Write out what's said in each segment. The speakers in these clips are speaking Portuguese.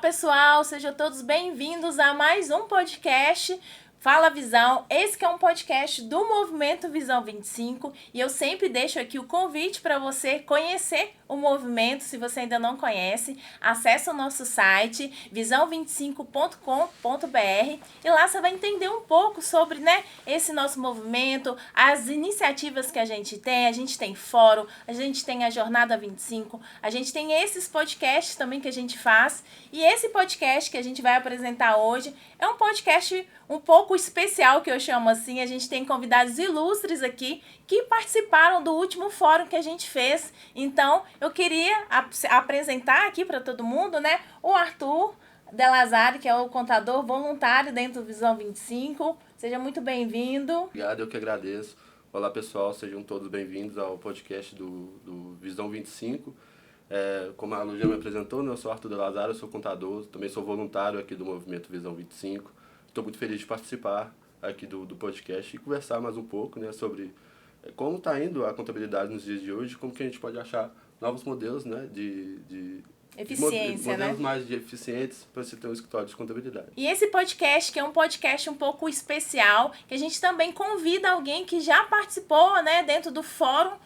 pessoal, sejam todos bem-vindos a mais um podcast Fala Visão. Esse que é um podcast do Movimento Visão 25 e eu sempre deixo aqui o convite para você conhecer o movimento. Se você ainda não conhece, acesse o nosso site visão25.com.br e lá você vai entender um pouco sobre, esse nosso movimento, as iniciativas que a gente tem. A gente tem fórum, a gente tem a Jornada 25, a gente tem esses podcasts também que a gente faz. E esse podcast que a gente vai apresentar hoje é um podcast um pouco especial, que eu chamo assim. A gente tem convidados ilustres aqui que participaram do último fórum que a gente fez. Então, eu queria apresentar aqui para todo mundo, o Arthur Delazari, que é o contador voluntário dentro do Visão 25. Seja muito bem-vindo. Obrigado, eu que agradeço. Olá, pessoal, sejam todos bem-vindos ao podcast do Visão 25. Como a Lu já me apresentou, eu sou Arthur Delazari, eu sou contador, também sou voluntário aqui do Movimento Visão 25. Estou muito feliz de participar aqui do podcast e conversar mais um pouco, sobre como está indo a contabilidade nos dias de hoje, como que a gente pode achar novos modelos, de eficiência, modelos mais eficientes para se ter um escritório de contabilidade. E esse podcast, que é um podcast um pouco especial, que a gente também convida alguém que já participou, dentro do fórum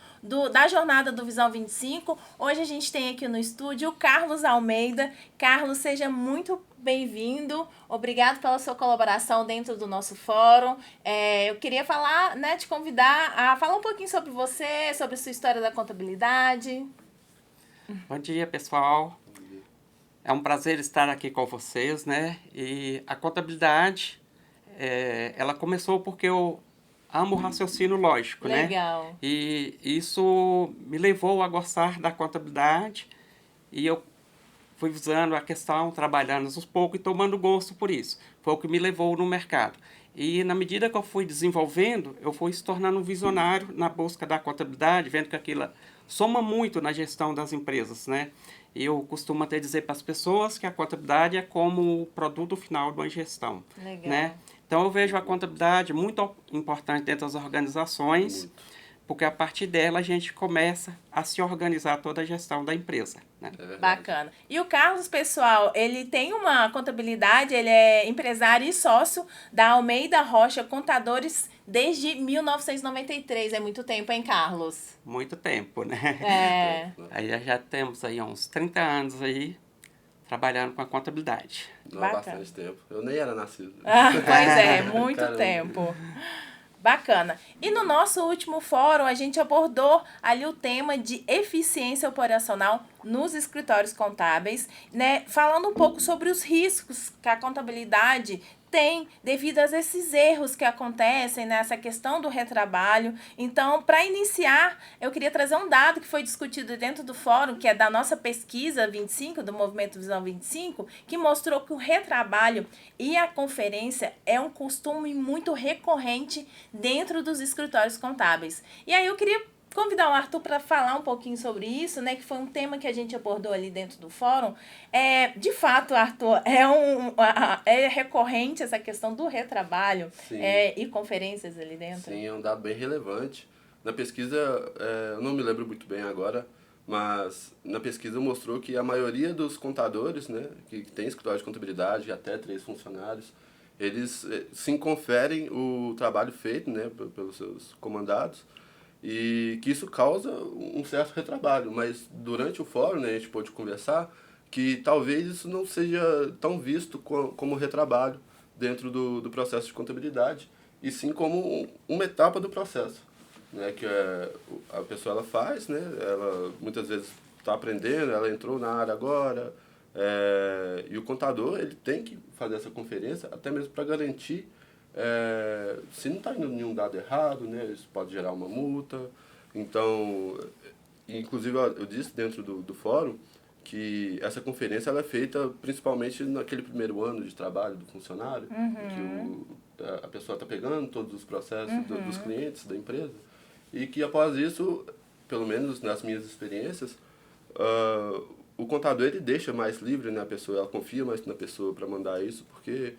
da jornada do Visão 25. Hoje a gente tem aqui no estúdio o Carlos Almeida. Carlos, seja muito bem-vindo. Obrigado pela sua colaboração dentro do nosso fórum. Eu queria falar, te convidar a falar um pouquinho sobre você, sobre a sua história da contabilidade. Bom dia, pessoal. É um prazer estar aqui com vocês, E a contabilidade, ela começou porque eu amo raciocínio lógico, Legal. E isso me levou a gostar da contabilidade e eu fui usando a questão, trabalhando aos poucos e tomando gosto por isso. Foi o que me levou no mercado. E na medida que eu fui desenvolvendo, eu fui se tornando um visionário na busca da contabilidade, vendo que aquilo soma muito na gestão das empresas, Eu costumo até dizer para as pessoas que a contabilidade é como o produto final de uma gestão. Legal. Então, eu vejo a contabilidade muito importante dentro das organizações, porque a partir dela a gente começa a se organizar toda a gestão da empresa. Bacana. E o Carlos, pessoal, ele tem uma contabilidade, ele é empresário e sócio da Almeida Rocha Contadores desde 1993. É muito tempo, hein, Carlos? Muito tempo, Aí já temos aí uns 30 anos aí trabalhando com a contabilidade. Não há bastante tempo. Eu nem era nascido. Pois é, muito tempo. Bacana. E no nosso último fórum, a gente abordou ali o tema de eficiência operacional nos escritórios contábeis, falando um pouco sobre os riscos que a contabilidade tem devido a esses erros que acontecem nessa questão do retrabalho. Então, para iniciar, eu queria trazer um dado que foi discutido dentro do fórum, que é da nossa pesquisa 25, do Movimento Visão 25, que mostrou que o retrabalho e a conferência é um costume muito recorrente dentro dos escritórios contábeis. E aí eu queria convidar o Arthur para falar um pouquinho sobre isso, que foi um tema que a gente abordou ali dentro do fórum. De fato, Arthur, é recorrente essa questão do retrabalho e conferências ali dentro? Sim, é um dado bem relevante. Na pesquisa, eu não me lembro muito bem agora, mas na pesquisa mostrou que a maioria dos contadores, que tem escritório de contabilidade, até 3 funcionários, eles sim conferem o trabalho feito pelos seus comandados, e que isso causa um certo retrabalho, mas durante o fórum a gente pôde conversar que talvez isso não seja tão visto como retrabalho dentro do processo de contabilidade, e sim como uma etapa do processo, que a pessoa ela faz, ela muitas vezes está aprendendo, ela entrou na área agora, e o contador ele tem que fazer essa conferência até mesmo para garantir se não está indo nenhum dado errado, isso pode gerar uma multa. Então, inclusive eu disse dentro do fórum que essa conferência ela é feita principalmente naquele primeiro ano de trabalho do funcionário, que a pessoa está pegando todos os processos dos clientes da empresa, e que após isso, pelo menos nas minhas experiências, o contador ele deixa mais livre, a pessoa, ela confia mais na pessoa para mandar isso, porque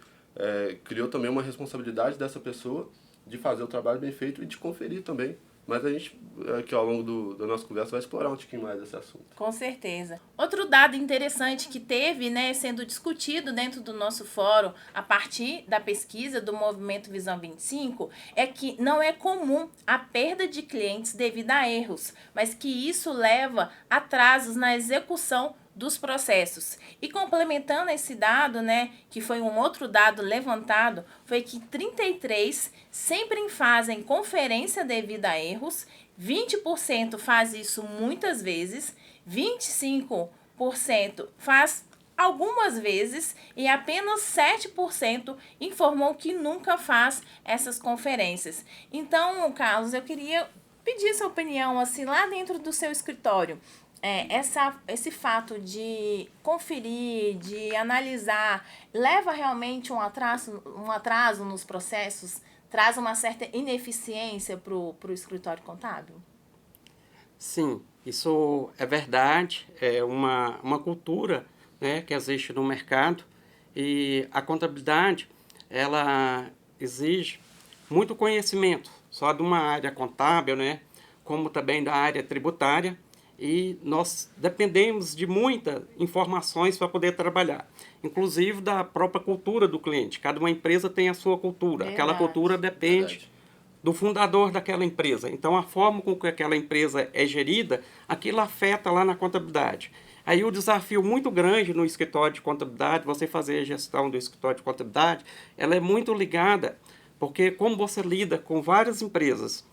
criou também uma responsabilidade dessa pessoa de fazer o trabalho bem feito e de conferir também Mas a gente, aqui ao longo da nossa conversa, vai explorar um pouquinho mais esse assunto. Com certeza. Outro dado interessante que teve, né, sendo discutido dentro do nosso fórum a partir da pesquisa do Movimento Visão 25 é que não é comum a perda de clientes devido a erros, mas que isso leva a atrasos na execução dos processos. E complementando esse dado, né, que foi um outro dado levantado, foi que 33 sempre fazem conferência devido a erros, 20% faz isso muitas vezes, 25% faz algumas vezes e apenas 7% informou que nunca faz essas conferências. Então, Carlos, eu queria pedir sua opinião, assim, lá dentro do seu escritório. Esse fato de conferir, de analisar, leva realmente um atraso nos processos? Traz uma certa ineficiência para o escritório contábil? Sim, isso é verdade, é uma cultura, né, que existe no mercado, e a contabilidade, ela exige muito conhecimento, só de uma área contábil, né, como também da área tributária, e nós dependemos de muitas informações para poder trabalhar, inclusive da própria cultura do cliente. Cada uma empresa tem a sua cultura. Verdade. Aquela cultura depende do fundador daquela empresa. Então, a forma com que aquela empresa é gerida, aquilo afeta lá na contabilidade. Aí o desafio muito grande no escritório de contabilidade, você fazer a gestão do escritório de contabilidade, ela é muito ligada, porque como você lida com várias empresas,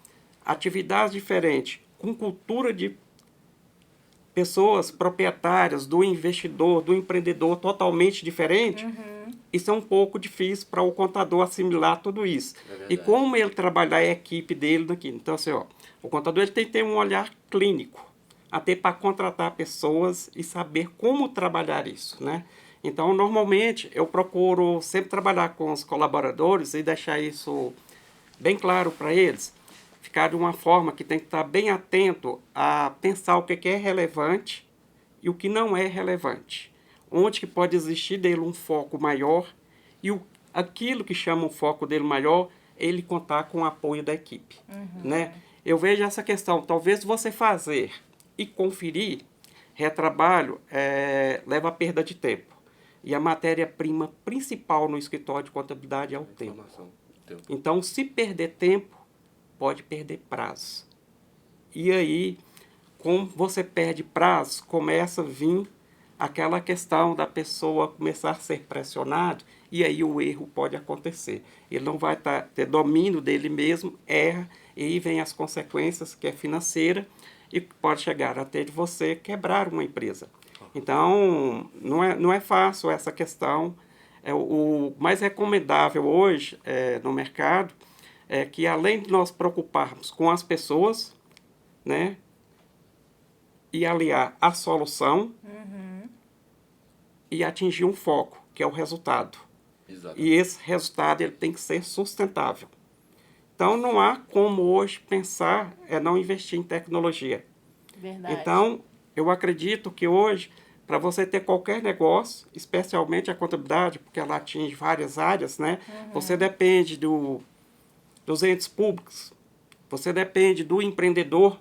atividades diferentes, com cultura de pessoas proprietárias, do investidor, do empreendedor totalmente diferente, isso é um pouco difícil para o contador assimilar tudo isso. E como ele trabalhar a equipe dele naquilo. Então, assim, o contador ele tem que ter um olhar clínico, até para contratar pessoas e saber como trabalhar isso, né? Então, normalmente, eu procuro sempre trabalhar com os colaboradores e deixar isso bem claro para eles, ficar de uma forma que tem que estar bem atento a pensar o que é relevante e o que não é relevante. Onde que pode existir dele um foco maior e aquilo que chama o foco dele maior, ele contar com o apoio da equipe. Né? Eu vejo essa questão, talvez você fazer e conferir, retrabalho, leva a perda de tempo. E a matéria-prima principal no escritório de contabilidade é o tempo. Então, se perder tempo, pode perder prazo. E aí, como você perde prazo, começa a vir aquela questão da pessoa começar a ser pressionado, e aí o erro pode acontecer. Ele não vai ter domínio dele mesmo, erra, e aí vem as consequências, que é financeira, e pode chegar até de você quebrar uma empresa. Então, não é fácil essa questão. O mais recomendável hoje no mercado é que, além de nós preocuparmos com as pessoas, né, e aliar a solução e atingir um foco, que é o resultado. Exatamente. E esse resultado ele tem que ser sustentável. Então, não há como hoje pensar não investir em tecnologia. Verdade. Então, eu acredito que hoje, para você ter qualquer negócio, especialmente a contabilidade, porque ela atinge várias áreas, né? Você depende dos entes públicos, você depende do empreendedor,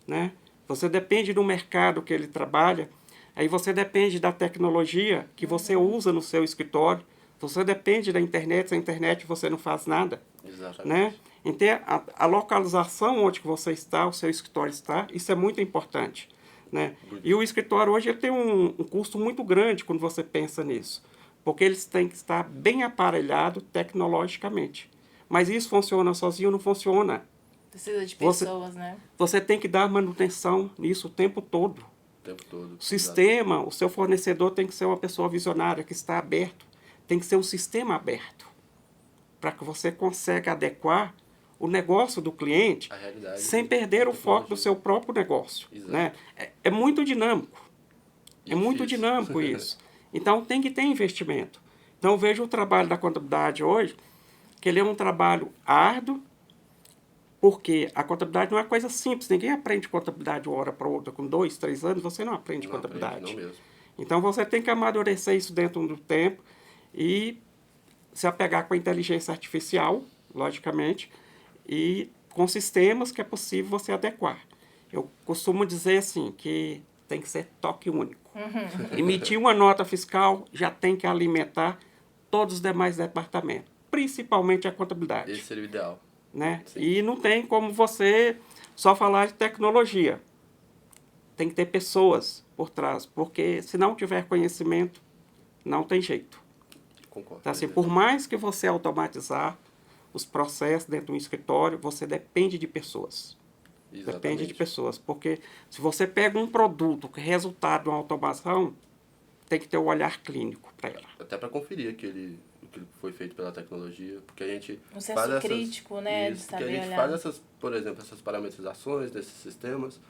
né? Você depende do mercado que ele trabalha, aí você depende da tecnologia que você usa no seu escritório, você depende da internet, sem internet você não faz nada. Exatamente. Né? Então, a localização onde você está, o seu escritório está, isso é muito importante. Né? E o escritório hoje ele tem um custo muito grande quando você pensa nisso, porque eles têm que estar bem aparelhado tecnologicamente. Mas isso funciona sozinho? Não funciona. Precisa de pessoas, né? Você tem que dar manutenção nisso o tempo todo. O tempo todo. O sistema, o seu fornecedor tem que ser uma pessoa visionária, que está aberto. Tem que ser um sistema aberto, para que você consiga adequar o negócio do cliente sem perder o foco do seu próprio negócio. Né? É muito dinâmico. É muito dinâmico isso. Então, tem que ter investimento. Então, eu vejo o trabalho da contabilidade hoje, que ele é um trabalho árduo, porque a contabilidade não é coisa simples. Ninguém aprende contabilidade de uma hora para outra. Com 2, 3 anos, você não aprende contabilidade. Aprende, não mesmo. Então, você tem que amadurecer isso dentro do tempo e se apegar com a inteligência artificial, logicamente, e com sistemas que é possível você adequar. Eu costumo dizer assim, que tem que ser toque único. Emitir uma nota fiscal já tem que alimentar todos os demais departamentos, principalmente a contabilidade. Esse seria o ideal. Né? E não tem como você só falar de tecnologia. Tem que ter pessoas por trás, porque se não tiver conhecimento, não tem jeito. Concordo. Então, assim, por mais que você automatizar os processos dentro do escritório, você depende de pessoas. Exatamente. Depende de pessoas, porque se você pega um produto que é resultado de uma automação, tem que ter um olhar clínico para ela. Até para conferir o que foi feito pela tecnologia, porque a gente um senso crítico, né, isso, de porque a saber gente olhar. faz essas, por exemplo, essas parametrizações desses sistemas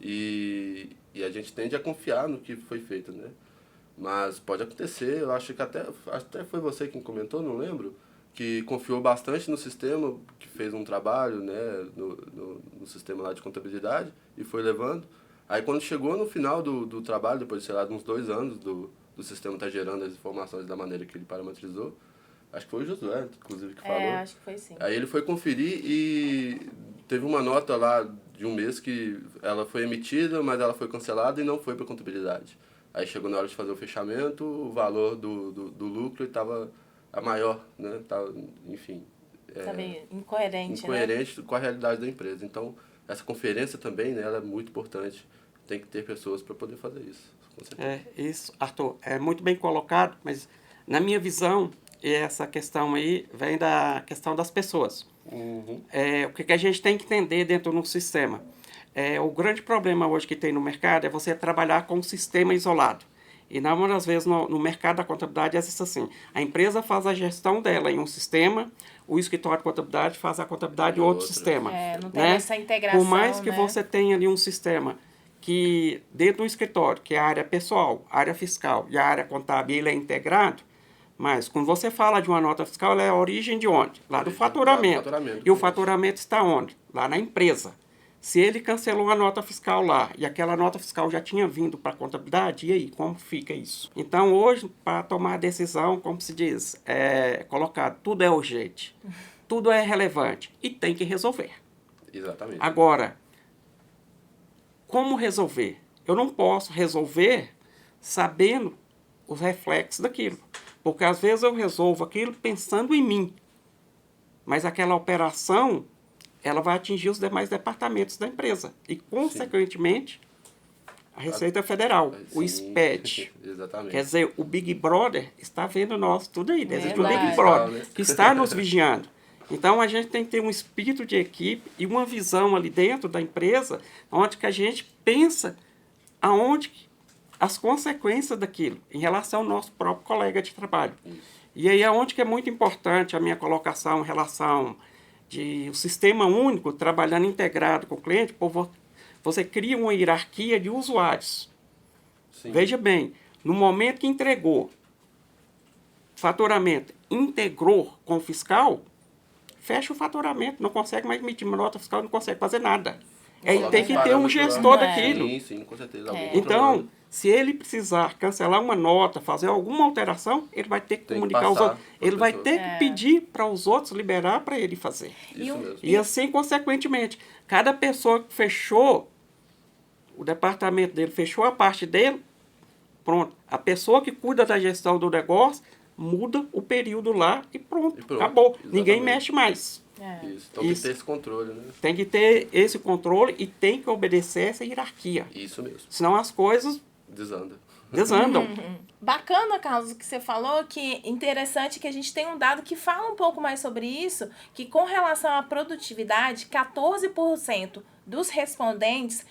e a gente tende a confiar no que foi feito, né? Mas pode acontecer, eu acho que até foi você quem comentou, não lembro, que confiou bastante no sistema, que fez um trabalho, né, no sistema lá de contabilidade e foi levando. Aí quando chegou no final do trabalho, depois de, sei lá, de uns 2 anos do sistema estar gerando as informações da maneira que ele parametrizou, acho que foi o Josué, inclusive, que falou. Acho que foi sim. Aí ele foi conferir e teve uma nota lá de um mês que ela foi emitida, mas ela foi cancelada e não foi para contabilidade. Aí chegou na hora de fazer o fechamento, o valor do lucro estava a maior, né? Tava, enfim. Também incoerente, né? Com a realidade da empresa. Então, essa conferência também, né, ela é muito importante. Tem que ter pessoas para poder fazer isso. Com certeza. Isso, Arthur, é muito bem colocado, mas na minha visão, essa questão aí vem da questão das pessoas. Uhum. O que a gente tem que entender dentro de um sistema? O grande problema hoje que tem no mercado é você trabalhar com um sistema isolado. E, na maioria das vezes, no mercado da contabilidade, é isso assim. A empresa faz a gestão dela em um sistema, o escritório de contabilidade faz a contabilidade em outro sistema. Não tem essa integração, Por mais que né? você tenha ali um sistema que, dentro do escritório, que é a área pessoal, a área fiscal e a área contábil, ele é integrado, mas quando você fala de uma nota fiscal, ela é a origem de onde? Lá do faturamento. E o faturamento está onde? Lá na empresa. Se ele cancelou a nota fiscal lá e aquela nota fiscal já tinha vindo para a contabilidade, e aí, como fica isso? Então, hoje, para tomar a decisão, como se diz, colocado, tudo é urgente, tudo é relevante e tem que resolver. Exatamente. Agora, como resolver? Eu não posso resolver sabendo os reflexos daquilo, porque às vezes eu resolvo aquilo pensando em mim, mas aquela operação ela vai atingir os demais departamentos da empresa. E, consequentemente, a Receita Federal, o SPED. Exatamente. Quer dizer, o Big Brother está vendo nós tudo aí. Existe o Big Verdade. Brother, que está nos vigiando. Então, a gente tem que ter um espírito de equipe e uma visão ali dentro da empresa, onde que a gente pensa aonde as consequências daquilo, em relação ao nosso próprio colega de trabalho. E aí é onde que é muito importante a minha colocação em relação de um sistema único, trabalhando integrado com o cliente, você cria uma hierarquia de usuários. Sim. Veja bem, no momento que entregou faturamento, integrou com o fiscal, fecha o faturamento, não consegue mais emitir uma nota fiscal, não consegue fazer nada. Tem que ter um gestor daquilo. Sim, com certeza. Então, se ele precisar cancelar uma nota, fazer alguma alteração, ele vai ter que comunicar aos outros. Ele vai ter que pedir para os outros liberar para ele fazer. Isso mesmo. E assim, consequentemente, cada pessoa que fechou, o departamento dele fechou a parte dele, pronto. A pessoa que cuida da gestão do negócio muda o período lá e pronto. Acabou. Exatamente. Ninguém mexe mais. Isso. Então tem que ter esse controle, né? Tem que ter esse controle e tem que obedecer essa hierarquia. Isso mesmo. Senão as coisas desandam. Bacana, Carlos, o que você falou, que interessante que a gente tem um dado que fala um pouco mais sobre isso, que com relação à produtividade, 14% dos respondentes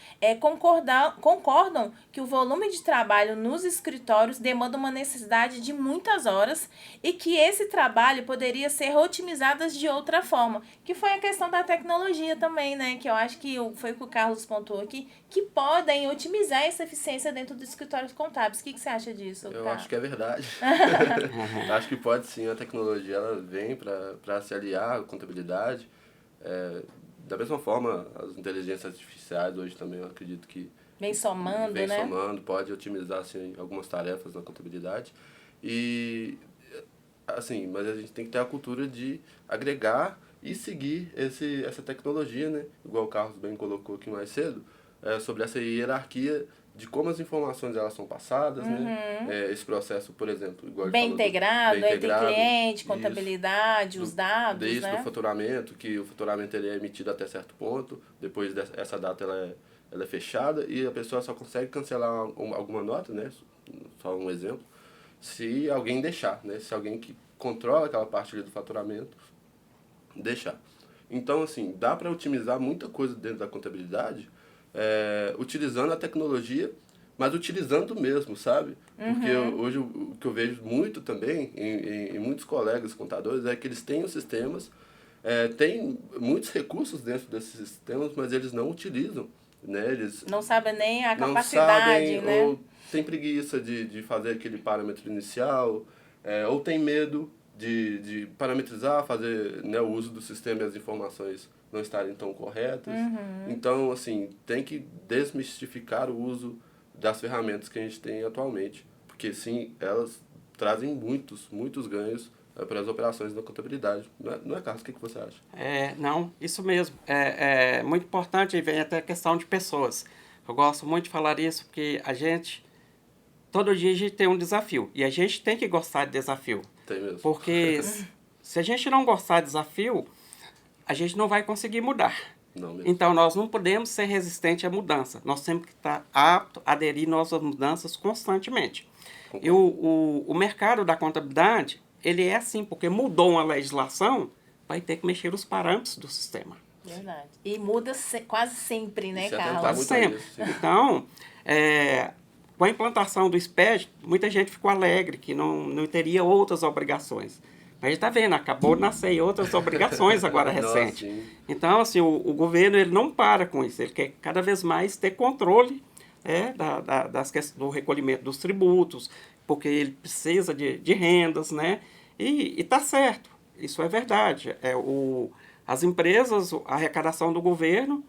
concordam que o volume de trabalho nos escritórios demanda uma necessidade de muitas horas e que esse trabalho poderia ser otimizado de outra forma, que foi a questão da tecnologia também, né? Que eu acho que foi o que o Carlos pontuou aqui, que podem otimizar essa eficiência dentro dos escritórios contábeis. O que você acha disso, Eu Carlos? acho que é verdade. Acho que pode sim, a tecnologia ela vem para se aliar à contabilidade. Da mesma forma, as inteligências artificiais hoje também eu acredito que vem somando, pode otimizar assim, algumas tarefas na contabilidade. E assim, mas a gente tem que ter a cultura de agregar e seguir essa tecnologia, né? Igual o Carlos bem colocou aqui mais cedo, sobre essa hierarquia de como as informações elas são passadas, né? Esse processo, por exemplo, igual Bem integrado, bem entre cliente, isso, contabilidade, os dados, desde né? do faturamento, que o faturamento ele é emitido até certo ponto, depois dessa data ela é fechada e a pessoa só consegue cancelar alguma nota, né? Só um exemplo, se alguém deixar, né? Se alguém que controla aquela parte ali do faturamento deixar. Então, assim, dá para otimizar muita coisa dentro da contabilidade, utilizando a tecnologia, mas utilizando mesmo, sabe? Porque hoje o que eu vejo muito também em muitos colegas contadores é que eles têm os sistemas, têm muitos recursos dentro desses sistemas, mas eles não utilizam, né? Eles não sabem nem a não capacidade, sabem, né? ou tem preguiça de fazer aquele parâmetro inicial, ou tem medo de parametrizar, fazer, né, o uso do sistema e as informações não estarem tão corretas. Então, assim, tem que desmistificar o uso das ferramentas que a gente tem atualmente, porque sim, elas trazem muitos ganhos para as operações da contabilidade. Não é, Carlos? O que você acha? Não, isso mesmo. É muito importante e vem até a questão de pessoas. Eu gosto muito de falar isso porque todo dia a gente tem um desafio e a gente tem que gostar de desafio. Tem mesmo. Porque se a gente não gostar de desafio, a gente não vai conseguir mudar. Não mesmo. Então, nós não podemos ser resistentes à mudança. Nós temos que estar aptos a aderir nossas mudanças constantemente. Concordo. E o mercado da contabilidade, ele é assim, porque mudou uma legislação, vai ter que mexer os parâmetros do sistema. Verdade. E muda quase sempre, né, Se Carlos? atentar Quase muito a sempre. isso, sim. Então, com a implantação do SPED, muita gente ficou alegre que não teria outras obrigações. Mas a gente está vendo, acabou de nascer outras obrigações agora Nossa, recente. sim. Então, assim, o governo ele não para com isso, ele quer cada vez mais ter controle do recolhimento dos tributos, porque ele precisa de rendas, né? E está certo, isso é verdade. As empresas, a arrecadação do governo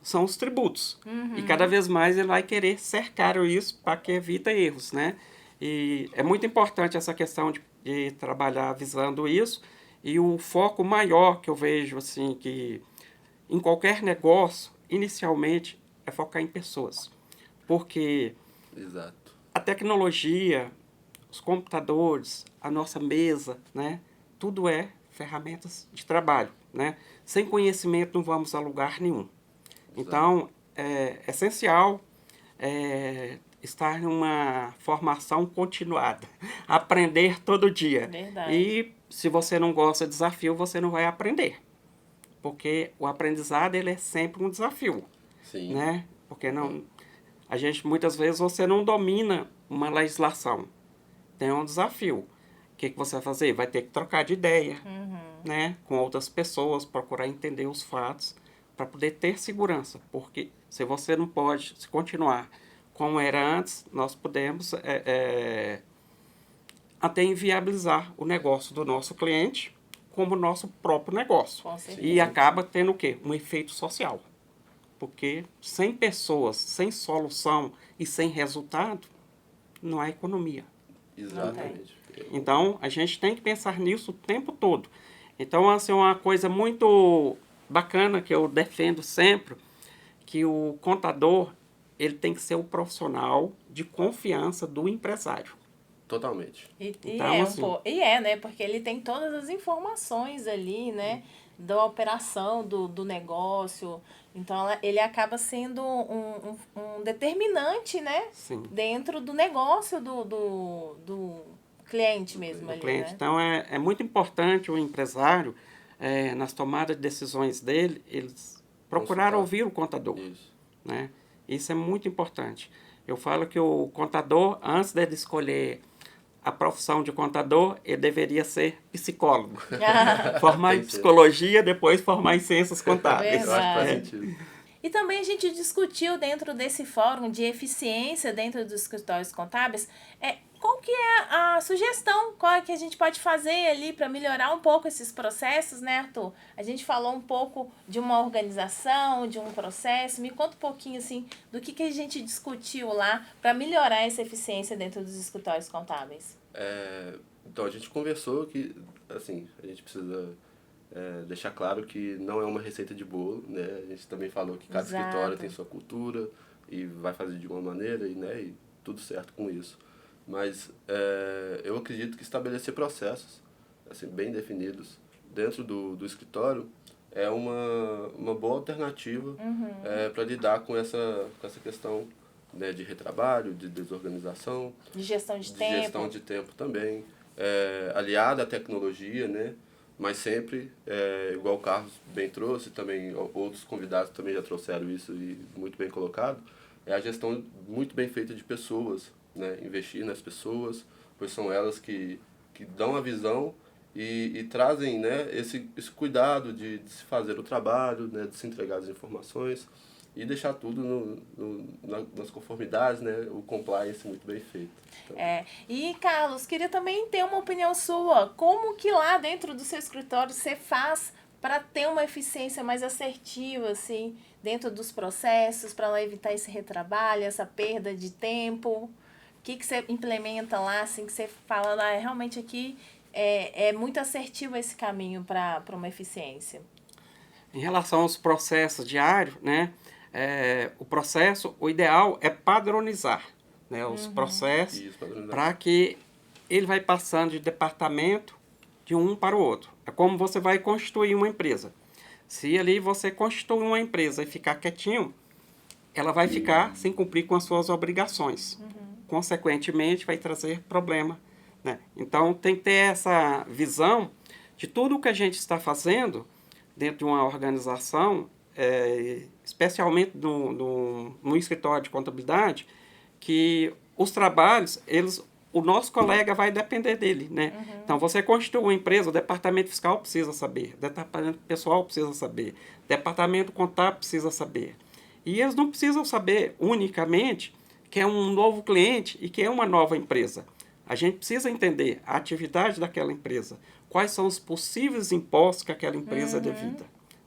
são os tributos. E cada vez mais ele vai querer cercar isso para que evita erros, né? E é muito importante essa questão de trabalhar visando isso. E o foco maior que eu vejo, assim, que em qualquer negócio, inicialmente, é focar em pessoas. Porque Exato. a tecnologia, os computadores, a nossa mesa, né? Tudo é ferramentas de trabalho, né? Sem conhecimento não vamos a lugar nenhum. Então, é essencial estar numa formação continuada, aprender todo dia. Verdade. E se você não gosta de desafio, você não vai aprender, porque o aprendizado ele é sempre um desafio, Sim. né? Porque muitas vezes você não domina uma legislação, tem um desafio. O que você vai fazer? Vai ter que trocar de ideia, né? Com outras pessoas, procurar entender os fatos, para poder ter segurança, porque se você não pode se continuar como era antes, nós podemos até inviabilizar o negócio do nosso cliente como o nosso próprio negócio. Com certeza. E acaba tendo o quê? Um efeito social. Porque sem pessoas, sem solução e sem resultado, não há economia. Exatamente. Então, a gente tem que pensar nisso o tempo todo. Então, assim, uma coisa muito bacana que eu defendo sempre, que o contador ele tem que ser o profissional de confiança do empresário. Totalmente. Então, assim, né? Porque ele tem todas as informações ali, né? Da operação do negócio. Então, ele acaba sendo um determinante, né? Sim. Dentro do negócio do cliente mesmo do ali, cliente. né? Então, é muito importante o empresário, nas tomadas de decisões dele, eles procurar Consultar. ouvir o contador. Isso. Né? Isso é muito importante. Eu falo que o contador, antes de escolher a profissão de contador, ele deveria ser psicólogo. Formar em Tem que ser. psicologia, depois formar em ciências contábeis. Eu acho que faz Verdade. sentido. E também a gente discutiu dentro desse fórum de eficiência dentro dos escritórios contábeis, qual que é a sugestão, qual é que a gente pode fazer ali para melhorar um pouco esses processos, né, Arthur? A gente falou um pouco de uma organização, de um processo. Me conta um pouquinho, assim, do que a gente discutiu lá para melhorar essa eficiência dentro dos escritórios contábeis. Então, a gente conversou que, assim, a gente precisa deixar claro que não é uma receita de bolo, né? A gente também falou que cada escritório tem sua cultura e vai fazer de uma maneira e tudo certo com isso. Mas eu acredito que estabelecer processos assim, bem definidos dentro do escritório é uma boa alternativa para lidar com essa questão, né, de retrabalho, de desorganização. De gestão de tempo. De gestão de tempo também. Aliada à tecnologia, né? Mas sempre, igual o Carlos bem trouxe, também outros convidados também já trouxeram isso e muito bem colocado, é a gestão muito bem feita de pessoas, né? Investir nas pessoas, pois são elas que dão a visão e trazem, né, esse cuidado de se fazer o trabalho, né, de se entregar as informações e deixar tudo nas conformidades, né, o compliance muito bem feito. Então. E, Carlos, queria também ter uma opinião sua. Como que lá dentro do seu escritório você faz para ter uma eficiência mais assertiva, assim, dentro dos processos, para evitar esse retrabalho, essa perda de tempo? O que você implementa lá, assim, que você fala, realmente aqui é muito assertivo esse caminho para uma eficiência? Em relação aos processos diários, né? O ideal é padronizar, né, os processos para que ele vai passando de departamento de um para o outro. É como você vai constituir uma empresa. Se ali você constituir uma empresa e ficar quietinho, ela vai ficar sem cumprir com as suas obrigações. Consequentemente, vai trazer problema, né? Então, tem que ter essa visão de tudo o que a gente está fazendo dentro de uma organização, especialmente no escritório de contabilidade, que os trabalhos, o nosso colega vai depender dele, né? Então, você constitui uma empresa, o departamento fiscal precisa saber, o departamento pessoal precisa saber, o departamento contábil precisa saber. E eles não precisam saber unicamente que é um novo cliente e que é uma nova empresa. A gente precisa entender a atividade daquela empresa, quais são os possíveis impostos que aquela empresa é devida,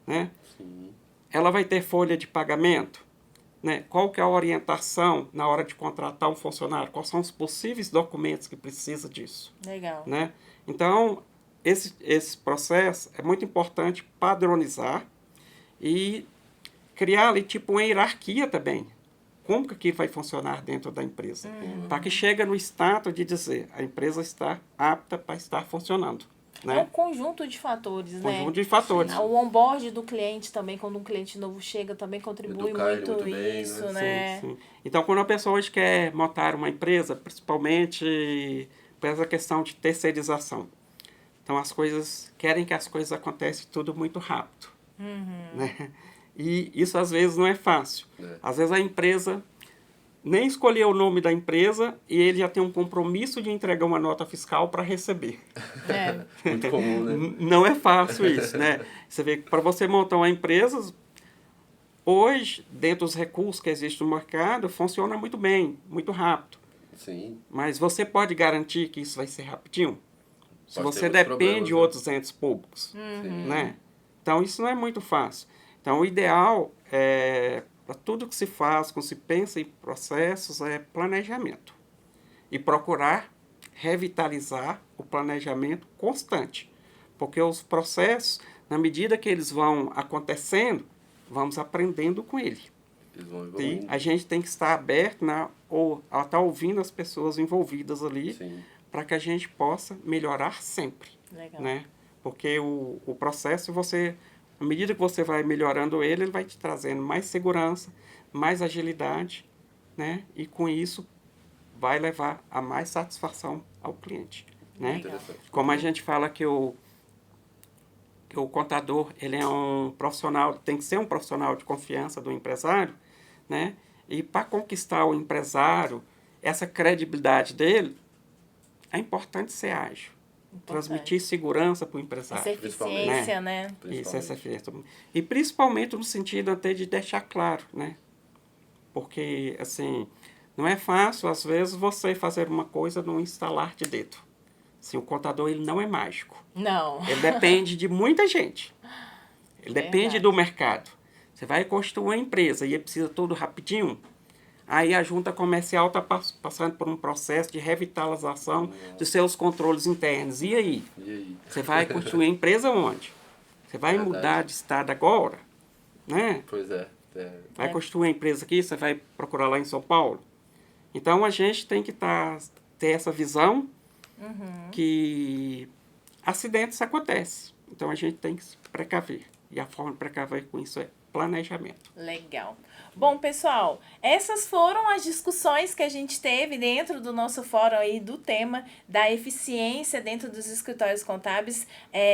né? Sim. Ela vai ter folha de pagamento, né? Qual que é a orientação na hora de contratar um funcionário? Quais são os possíveis documentos que precisa disso? Legal. Né? Então, esse processo é muito importante padronizar e criar ali tipo uma hierarquia também. Como que aquilo vai funcionar dentro da empresa? Para que chegue no status de dizer a empresa está apta para estar funcionando. Né? É um conjunto de fatores, né? Conjunto de fatores. O onboard do cliente também, quando um cliente novo chega, também contribui muito bem, isso, né? Sim. Então, quando a pessoa hoje quer montar uma empresa, principalmente por essa questão de terceirização, então querem que as coisas aconteçam tudo muito rápido. Né? E isso às vezes não é fácil. Às vezes a empresa nem escolheu o nome da empresa e ele já tem um compromisso de entregar uma nota fiscal para receber. Muito comum, né? Não é fácil isso, né? Você vê que para você montar uma empresa, hoje, dentro dos recursos que existem no mercado, funciona muito bem, muito rápido. Sim. Mas você pode garantir que isso vai ser rapidinho? Se Pode você depende de né? outros entes públicos, né? Então, isso não é muito fácil. Então, o ideal para tudo que se faz, quando se pensa em processos, é planejamento. E procurar revitalizar o planejamento constante. Porque os processos, na medida que eles vão acontecendo, vamos aprendendo com ele. Eles vão E a gente tem que estar aberto a estar ouvindo as pessoas envolvidas ali, para que a gente possa melhorar sempre. Legal. Né? Porque o processo, à medida que você vai melhorando ele vai te trazendo mais segurança, mais agilidade, né? E com isso vai levar a mais satisfação ao cliente. Né? Como a gente fala que o contador ele é um profissional, tem que ser um profissional de confiança do empresário, né? E para conquistar o empresário, essa credibilidade dele, é importante ser ágil. Transmitir segurança para o empresário. Essa eficiência, né? Isso, essa eficiência. E principalmente no sentido até de deixar claro, né? Porque, assim, não é fácil, às vezes, você fazer uma coisa num instalar de dedo. Assim, o contador, ele não é mágico. Não. Ele depende de muita gente. Ele depende do mercado. Você vai construir uma empresa e ele precisa tudo rapidinho. Aí a junta comercial está passando por um processo de revitalização dos seus controles internos. E aí? Você vai construir a empresa onde? Você vai mudar de estado agora, né? Pois é. Vai construir uma empresa aqui, você vai procurar lá em São Paulo. Então, a gente tem que ter essa visão que acidentes acontecem. Então, a gente tem que se precaver. E a forma de precaver com isso é planejamento. Legal. Bom, pessoal, essas foram as discussões que a gente teve dentro do nosso fórum aí do tema da eficiência dentro dos escritórios contábeis.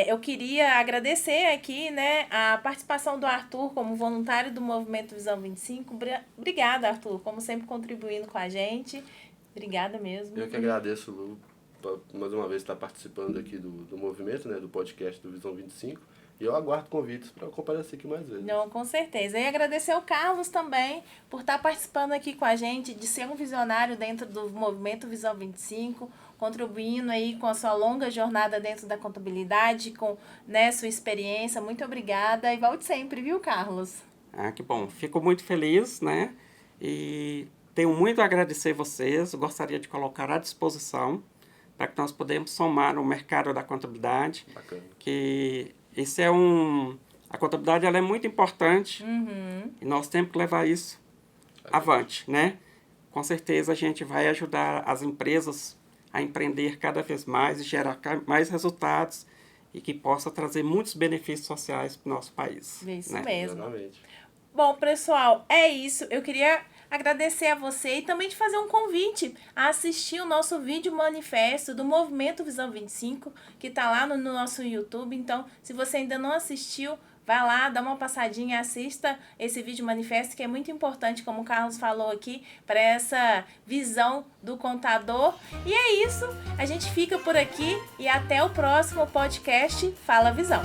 Eu queria agradecer aqui, né, a participação do Arthur como voluntário do Movimento Visão 25. Obrigada, Arthur, como sempre contribuindo com a gente. Obrigada mesmo. Eu que agradeço, Lu, por mais uma vez estar participando aqui do movimento, né, do podcast do Visão 25. E eu aguardo convites para comparecer aqui mais vezes. Não, com certeza. E agradecer ao Carlos também por estar participando aqui com a gente, de ser um visionário dentro do Movimento Visão 25, contribuindo aí com a sua longa jornada dentro da contabilidade, com, né, sua experiência. Muito obrigada e volte sempre, viu, Carlos? Que bom. Fico muito feliz, né? E tenho muito a agradecer vocês. Gostaria de colocar à disposição para que nós podemos somar no mercado da contabilidade. Bacana. Que esse a contabilidade ela é muito importante e nós temos que levar isso avante, né? Com certeza a gente vai ajudar as empresas a empreender cada vez mais e gerar mais resultados e que possa trazer muitos benefícios sociais para o nosso país. Isso né? mesmo. Exatamente. Bom, pessoal, é isso. Eu queria agradecer a você e também te fazer um convite a assistir o nosso vídeo manifesto do Movimento Visão 25, que está lá no nosso YouTube. Então, se você ainda não assistiu, vai lá, dá uma passadinha, assista esse vídeo manifesto, que é muito importante, como o Carlos falou aqui, para essa visão do contador. E é isso, a gente fica por aqui e até o próximo podcast Fala Visão.